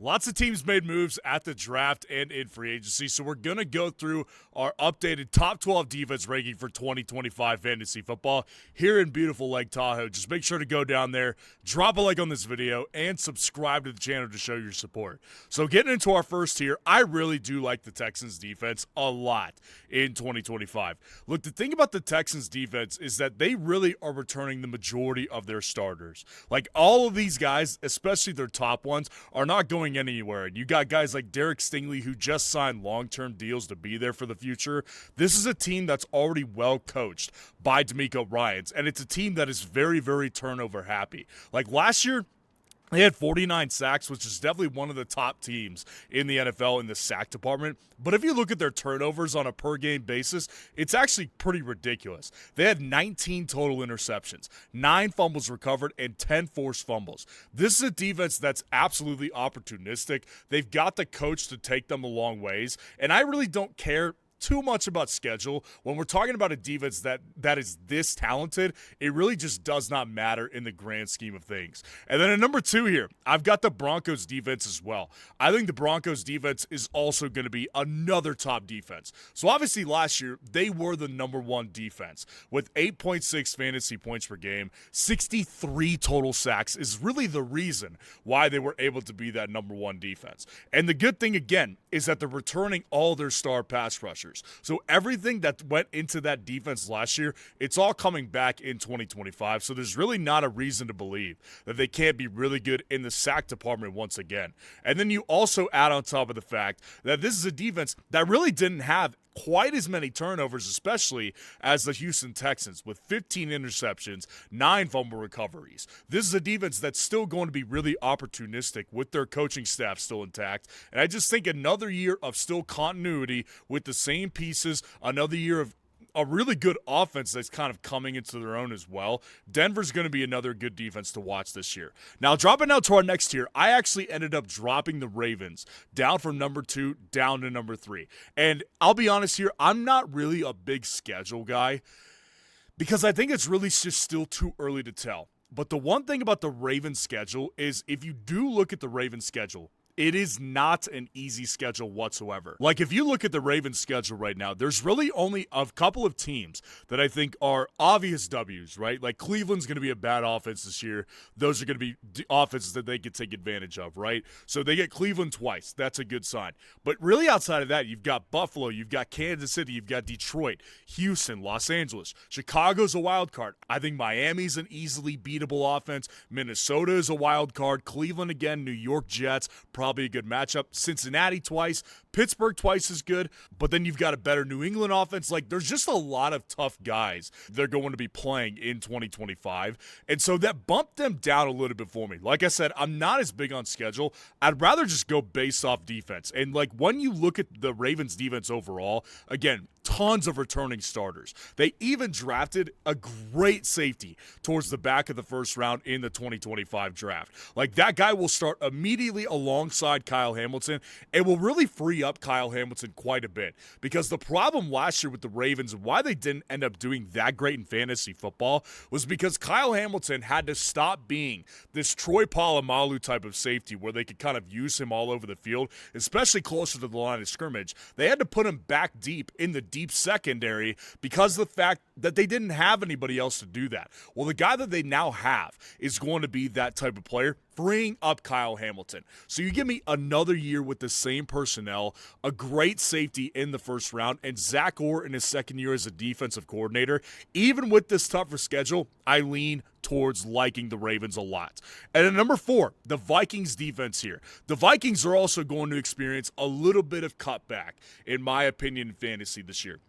Lots of teams made moves at the draft and in free agency, so we're going to go through our updated top 12 defense ranking for 2025 fantasy football here in beautiful Lake Tahoe. Just make sure to go down there, drop a like on this video, and subscribe to the channel to show your support. So getting into our first tier, I really do like the Texans defense a lot in 2025. Look, the thing about the Texans defense is that they really are returning the majority of their starters. Like all of these guys, especially their top ones, are not going anywhere. And you got guys like Derek Stingley who just signed long-term deals to be there for the future. This is a team that's already well coached by DeMeco Ryans, and it's a team that is very, very turnover happy. Like last year, they had 49 sacks, which is definitely one of the top teams in the NFL in the sack department. But if you look at their turnovers on a per-game basis, it's actually pretty ridiculous. They had 19 total interceptions, 9 fumbles recovered, and 10 forced fumbles. This is a defense that's absolutely opportunistic. They've got the coach to take them a long ways, and I really don't care too much about schedule. When we're talking about a defense that is this talented, it really just does not matter in the grand scheme of things. And then at number 2 here, I've got the Broncos defense as well. I think the Broncos defense is also going to be another top defense. So obviously last year, they were the number 1 defense with 8.6 fantasy points per game, 63 total sacks is really the reason why they were able to be that number 1 defense. And the good thing, again, is that they're returning all their star pass rushers. So everything that went into that defense last year, it's all coming back in 2025. So there's really not a reason to believe that they can't be really good in the sack department once again. And then you also add on top of the fact that this is a defense that really didn't have quite as many turnovers, especially as the Houston Texans, with 15 interceptions, 9 fumble recoveries. This is a defense that's still going to be really opportunistic with their coaching staff still intact. And I just think another year of still continuity with the same pieces, another year of a really good offense that's kind of coming into their own as well. Denver's going to be another good defense to watch this year. Now, dropping out to our next tier, I actually ended up dropping the Ravens down from number 2 down to number 3. And I'll be honest here, I'm not really a big schedule guy because I think it's really just still too early to tell. But the one thing about the Ravens schedule is if you do look at the Ravens schedule, it is not an easy schedule whatsoever. Like, if you look at the Ravens schedule right now, there's really only a couple of teams that I think are obvious W's, right? Like, Cleveland's going to be a bad offense this year. Those are going to be offenses that they could take advantage of, right? So they get Cleveland twice. That's a good sign. But really outside of that, you've got Buffalo, you've got Kansas City, you've got Detroit, Houston, Los Angeles. Chicago's a wild card. I think Miami's an easily beatable offense. Minnesota is a wild card. Cleveland again, New York Jets, probably a good matchup. Cincinnati twice, Pittsburgh twice is good, but then you've got a better New England offense. Like, there's just a lot of tough guys they're going to be playing in 2025, and so that bumped them down a little bit for me. Like I said, I'm not as big on schedule. I'd rather just go based off defense, and like when you look at the Ravens defense overall, again, tons of returning starters. They even drafted a great safety towards the back of the first round in the 2025 draft. Like, that guy will start immediately alongside Kyle Hamilton. It will really free up Kyle Hamilton quite a bit, because the problem last year with the Ravens and why they didn't end up doing that great in fantasy football was because Kyle Hamilton had to stop being this Troy Polamalu type of safety where they could kind of use him all over the field, especially closer to the line of scrimmage. They had to put him back deep in the deep secondary because of the fact that they didn't have anybody else to do that. Well, the guy that they now have is going to be that type of player, freeing up Kyle Hamilton. So you give me another year with the same personnel, a great safety in the first round, and Zach Orr in his second year as a defensive coordinator. Even with this tougher schedule, I lean towards liking the Ravens a lot. And at number 4, the Vikings defense here. The Vikings are also going to experience a little bit of cutback, in my opinion, in fantasy this year.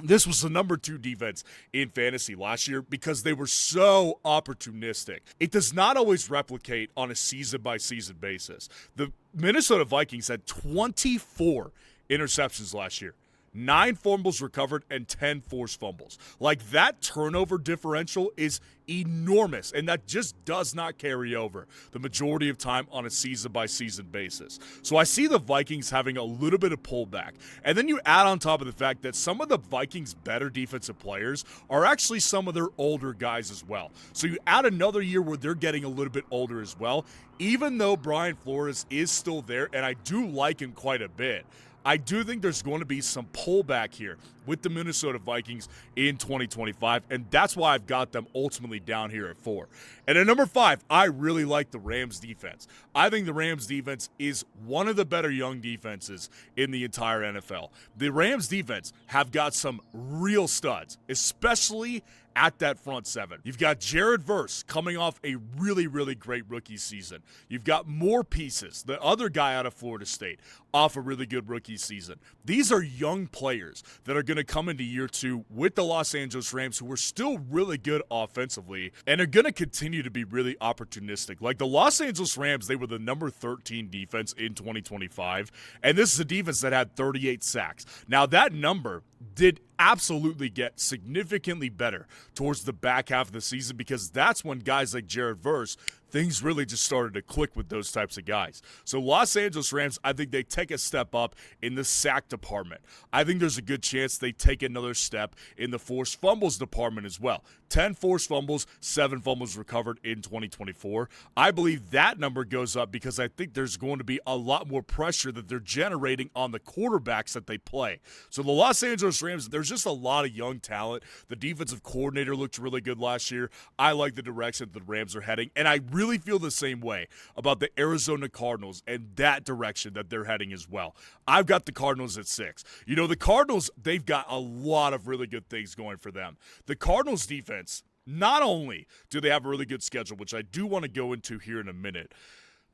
This was the number 2 defense in fantasy last year because they were so opportunistic. It does not always replicate on a season-by-season basis. The Minnesota Vikings had 24 interceptions last year. 9 fumbles recovered, and 10 forced fumbles. Like, that turnover differential is enormous, and that just does not carry over the majority of time on a season-by-season basis. So I see the Vikings having a little bit of pullback. And then you add on top of the fact that some of the Vikings' better defensive players are actually some of their older guys as well. So you add another year where they're getting a little bit older as well. Even though Brian Flores is still there, and I do like him quite a bit, I do think there's going to be some pullback here with the Minnesota Vikings in 2025, and that's why I've got them ultimately down here at 4. And at number 5, I really like the Rams defense. I think the Rams defense is one of the better young defenses in the entire NFL. The Rams defense have got some real studs, especially at that front 7. You've got Jared Verse coming off a really, really great rookie season. You've got more pieces, the other guy out of Florida State, off a really good rookie season. These are young players that are going to come into year 2 with the Los Angeles Rams, who are still really good offensively and are going to continue to be really opportunistic. Like the Los Angeles Rams, they were the number 13 defense in 2025, and this is a defense that had 38 sacks. Now, that number did absolutely get significantly better towards the back half of the season, because that's when guys like Jared Verse, things really just started to click with those types of guys. So Los Angeles Rams, I think they take a step up in the sack department. I think there's a good chance they take another step in the forced fumbles department as well. 10 forced fumbles, 7 fumbles recovered in 2024. I believe that number goes up because I think there's going to be a lot more pressure that they're generating on the quarterbacks that they play. So the Los Angeles Rams, there's just a lot of young talent. The defensive coordinator looked really good last year. I like the direction that the Rams are heading, and I really feel the same way about the Arizona Cardinals and that direction that they're heading as well. I've got the Cardinals at 6. You know, the Cardinals, they've got a lot of really good things going for them. The Cardinals defense, not only do they have a really good schedule, which I do want to go into here in a minute,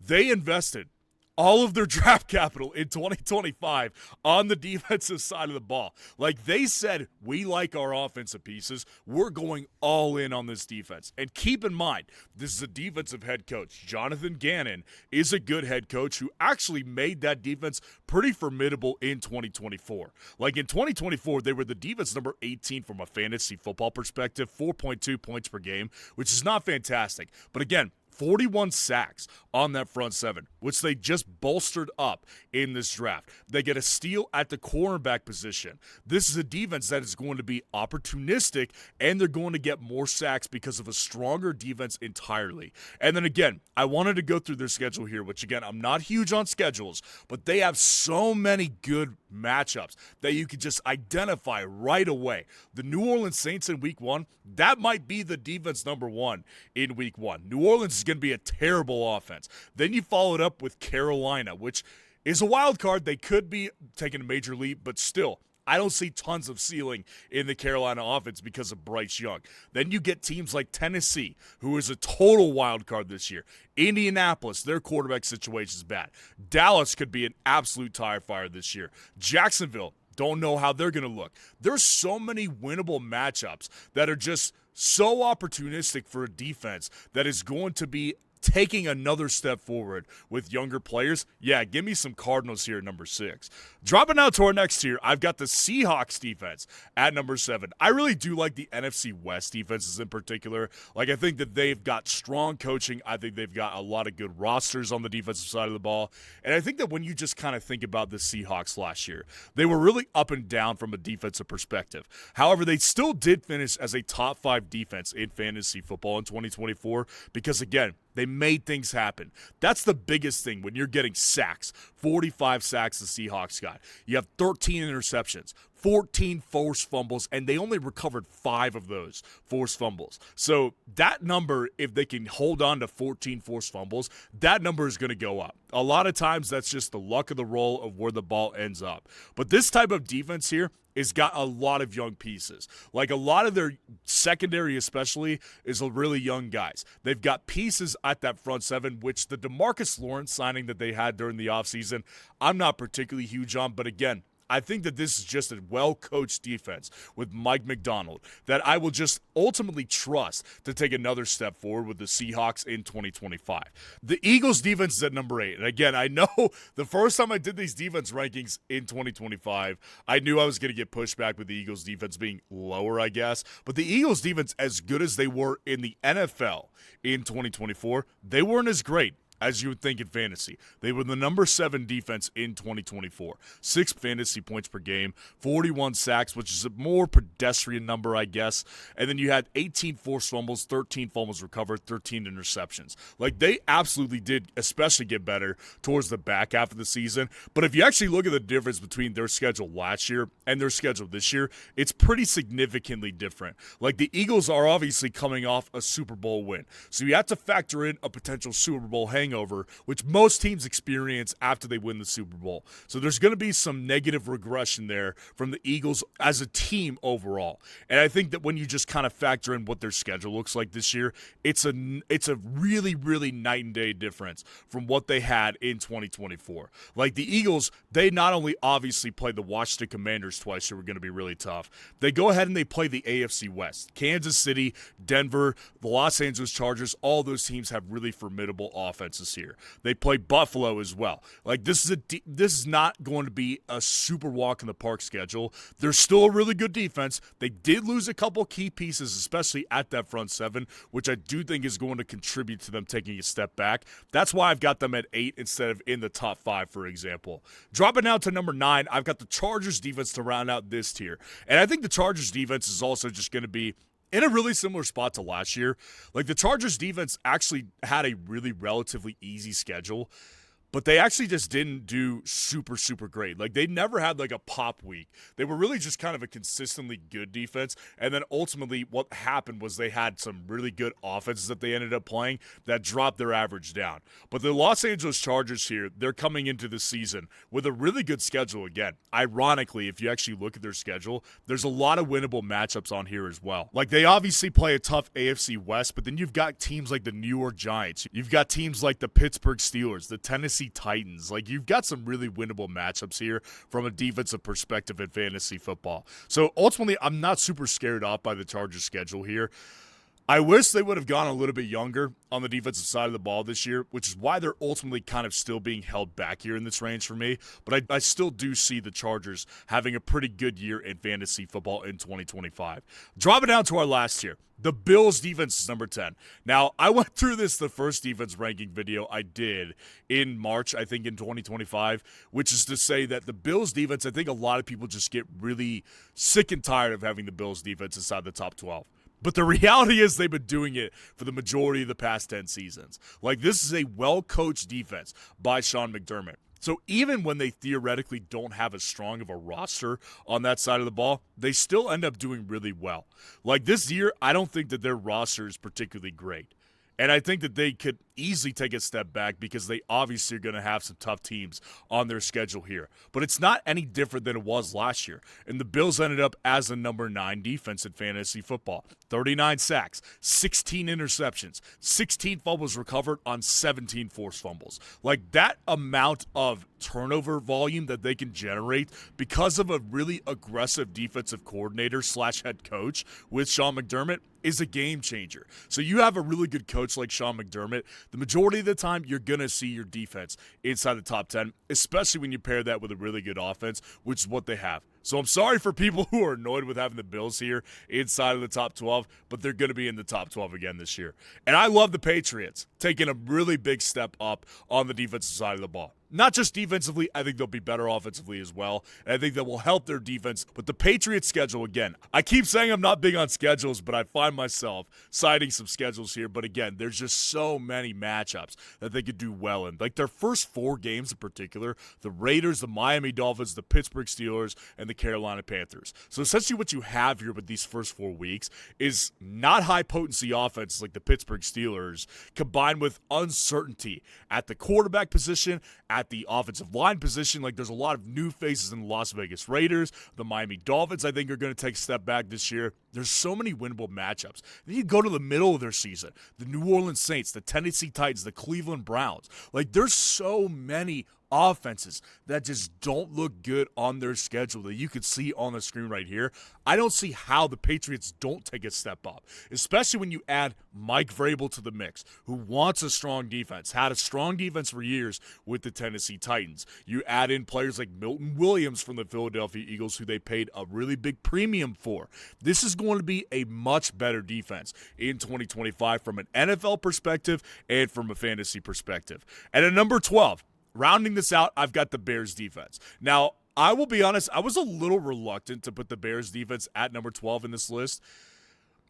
they invested all of their draft capital in 2025 on the defensive side of the ball. Like, they said, we like our offensive pieces. We're going all in on this defense. And keep in mind, this is a defensive head coach. Jonathan Gannon is a good head coach who actually made that defense pretty formidable in 2024. Like, in 2024, they were the defense number 18 from a fantasy football perspective, 4.2 points per game, which is not fantastic. But again, 41 sacks on that front 7, which they just bolstered up in this draft. They get a steal at the cornerback position. This is a defense that is going to be opportunistic, and they're going to get more sacks because of a stronger defense entirely. And then again, I wanted to go through their schedule here, which again, I'm not huge on schedules, but they have so many good matchups that you can just identify right away. The New Orleans Saints in week 1, that might be the defense number 1 in week 1. New Orleans is going to be a terrible offense. Then you follow it up with Carolina, which is a wild card. They could be taking a major leap, but still, I don't see tons of ceiling in the Carolina offense because of Bryce Young. Then you get teams like Tennessee, who is a total wild card this year. Indianapolis, their quarterback situation is bad. Dallas could be an absolute tire fire this year. Jacksonville, don't know how they're going to look. There's so many winnable matchups that are just so opportunistic for a defense that is going to be taking another step forward with younger players. Yeah, give me some Cardinals here at number 6. Dropping out to our next tier, I've got the Seahawks defense at number 7. I really do like the NFC West defenses in particular. Like, I think that they've got strong coaching. I think they've got a lot of good rosters on the defensive side of the ball. And I think that when you just kind of think about the Seahawks last year, they were really up and down from a defensive perspective. However, they still did finish as a top 5 defense in fantasy football in 2024 because, again, they made things happen. That's the biggest thing when you're getting sacks. 45 sacks the Seahawks got. You have 13 interceptions, 14 forced fumbles, and they only recovered 5 of those forced fumbles. So that number, if they can hold on to 14 forced fumbles, that number is going to go up. A lot of times that's just the luck of the roll of where the ball ends up. But this type of defense here has got a lot of young pieces. Like, a lot of their secondary especially is really young guys. They've got pieces at that front 7, which the DeMarcus Lawrence signing that they had during the offseason, I'm not particularly huge on. But again, I think that this is just a well-coached defense with Mike Macdonald that I will just ultimately trust to take another step forward with the Seahawks in 2025. The Eagles defense is at number 8. And again, I know the first time I did these defense rankings in 2025, I knew I was going to get pushback with the Eagles defense being lower, I guess. But the Eagles defense, as good as they were in the NFL in 2024, they weren't as great as you would think in fantasy. They were the number 7 defense in 2024. 6 fantasy points per game, 41 sacks, which is a more pedestrian number, I guess. And then you had 18 forced fumbles, 13 fumbles recovered, 13 interceptions. Like, they absolutely did especially get better towards the back half of the season. But if you actually look at the difference between their schedule last year and their schedule this year, it's pretty significantly different. Like, the Eagles are obviously coming off a Super Bowl win. So you have to factor in a potential Super Bowl hangover, which most teams experience after they win the Super Bowl. So there's going to be some negative regression there from the Eagles as a team overall. And I think that when you just kind of factor in what their schedule looks like this year, it's a really, really night and day difference from what they had in 2024. Like, the Eagles, they not only obviously play the Washington Commanders twice, who are going to be really tough. They go ahead and they play the AFC West. Kansas City, Denver, the Los Angeles Chargers, all those teams have really formidable offenses here. They play Buffalo as well. Like, this is not going to be a super walk in the park schedule. They're still a really good defense. They did lose a couple key pieces, especially at that front 7, which I do think is going to contribute to them taking a step back. That's why I've got them at 8 instead of in the top 5, for example. Dropping down to number 9, I've got the Chargers defense to round out this tier. And I think the Chargers defense is also just going to be in a really similar spot to last year. Like, the Chargers defense actually had a really relatively easy schedule, but they actually just didn't do super, super great. Like, they never had, like, a pop week. They were really just kind of a consistently good defense, and then ultimately what happened was they had some really good offenses that they ended up playing that dropped their average down. But the Los Angeles Chargers here, they're coming into the season with a really good schedule again. Ironically, if you actually look at their schedule, there's a lot of winnable matchups on here as well. Like, they obviously play a tough AFC West, but then you've got teams like the New York Giants. You've got teams like the Pittsburgh Steelers, the Tennessee Titans. Like, you've got some really winnable matchups here from a defensive perspective in fantasy football. So ultimately, I'm not super scared off by the Chargers schedule here. I wish they would have gone a little bit younger on the defensive side of the ball this year, which is why they're ultimately kind of still being held back here in this range for me. But I still do see the Chargers having a pretty good year in fantasy football in 2025. Dropping down to our last tier. The Bills defense is number 10. Now, I went through this the first defense ranking video I did in March, I think in 2025, which is to say that the Bills defense, I think a lot of people just get really sick and tired of having the Bills defense inside the top 12. But the reality is they've been doing it for the majority of the past 10 seasons. Like, this is a well-coached defense by Sean McDermott. So even when they theoretically don't have as strong of a roster on that side of the ball, they still end up doing really well. Like, this year, I don't think that their roster is particularly great. And I think that they could easily take a step back because they obviously are going to have some tough teams on their schedule here. But it's not any different than it was last year. And the Bills ended up as the number 9 defense in fantasy football. 39 sacks, 16 interceptions, 16 fumbles recovered on 17 forced fumbles. Like, that amount of turnover volume that they can generate because of a really aggressive defensive coordinator / head coach with Sean McDermott is a game changer. So you have a really good coach like Sean McDermott, the majority of the time you're going to see your defense inside the top 10, especially when you pair that with a really good offense, which is what they have. So I'm sorry for people who are annoyed with having the Bills here inside of the top 12, but they're going to be in the top 12 again this year. And I love the Patriots taking a really big step up on the defensive side of the ball. Not just defensively, I think they'll be better offensively as well, and I think that will help their defense. But the Patriots schedule, again, I keep saying I'm not big on schedules, but I find myself citing some schedules here. But again, there's just so many matchups that they could do well in. Like, their first 4 games in particular, the Raiders, the Miami Dolphins, the Pittsburgh Steelers, and the Carolina Panthers. So essentially what you have here with these first 4 weeks is not high-potency offenses like the Pittsburgh Steelers combined with uncertainty at the quarterback position, at the offensive line position. Like, there's a lot of new faces in the Las Vegas Raiders. The Miami Dolphins, I think, are going to take a step back this year. There's so many winnable matchups. Then you go to the middle of their season. The New Orleans Saints, the Tennessee Titans, the Cleveland Browns. Like, there's so many offenses that just don't look good on their schedule that you can see on the screen right here, I don't see how the Patriots don't take a step up, especially when you add Mike Vrabel to the mix, who wants a strong defense, had a strong defense for years with the Tennessee Titans. You add in players like Milton Williams from the Philadelphia Eagles, who they paid a really big premium for. This is going to be a much better defense in 2025 from an NFL perspective and from a fantasy perspective. And at number 12, rounding this out, I've got the Bears defense. Now, I will be honest, I was a little reluctant to put the Bears defense at number 12 in this list.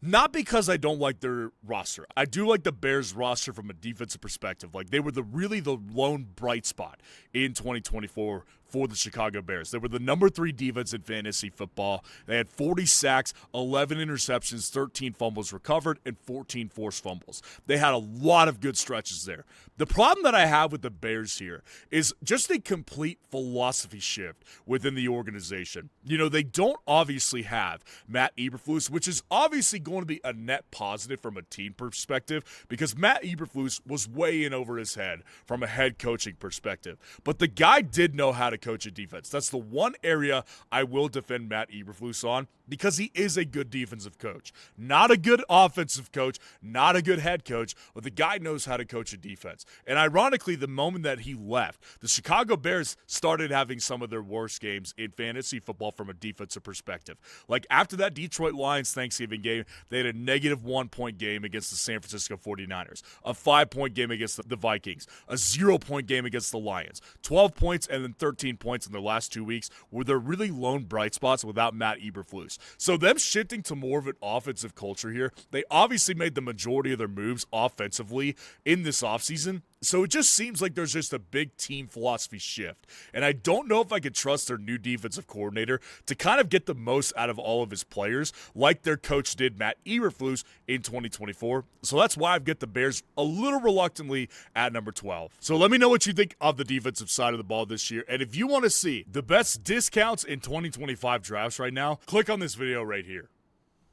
Not because I don't like their roster. I do like the Bears roster from a defensive perspective. Like, they were really the lone bright spot in 2024 for the Chicago Bears. They were the number 3 defense in fantasy football. They had 40 sacks, 11 interceptions, 13 fumbles recovered, and 14 forced fumbles. They had a lot of good stretches there. The problem that I have with the Bears here is just a complete philosophy shift within the organization. You know, they don't obviously have Matt Eberflus, which is obviously going to be a net positive from a team perspective because Matt Eberflus was way in over his head from a head coaching perspective. But the guy did know how to coach a defense. That's the one area I will defend Matt Eberflus on because he is a good defensive coach. Not a good offensive coach, not a good head coach, but the guy knows how to coach a defense. And ironically, the moment that he left, the Chicago Bears started having some of their worst games in fantasy football from a defensive perspective. Like after that Detroit Lions Thanksgiving game, they had a negative 1-point game against the San Francisco 49ers, a 5-point game against the Vikings, a 0-point game against the Lions, 12 points and then 13 points in their last 2 weeks were their really lone bright spots without Matt Eberflus. So them shifting to more of an offensive culture here, they obviously made the majority of their moves offensively in this offseason. So it just seems like there's just a big team philosophy shift. And I don't know if I could trust their new defensive coordinator to kind of get the most out of all of his players like their coach did, Matt Eberflus, in 2024. So that's why I've got the Bears a little reluctantly at number 12. So let me know what you think of the defensive side of the ball this year. And if you want to see the best discounts in 2025 drafts right now, click on this video right here.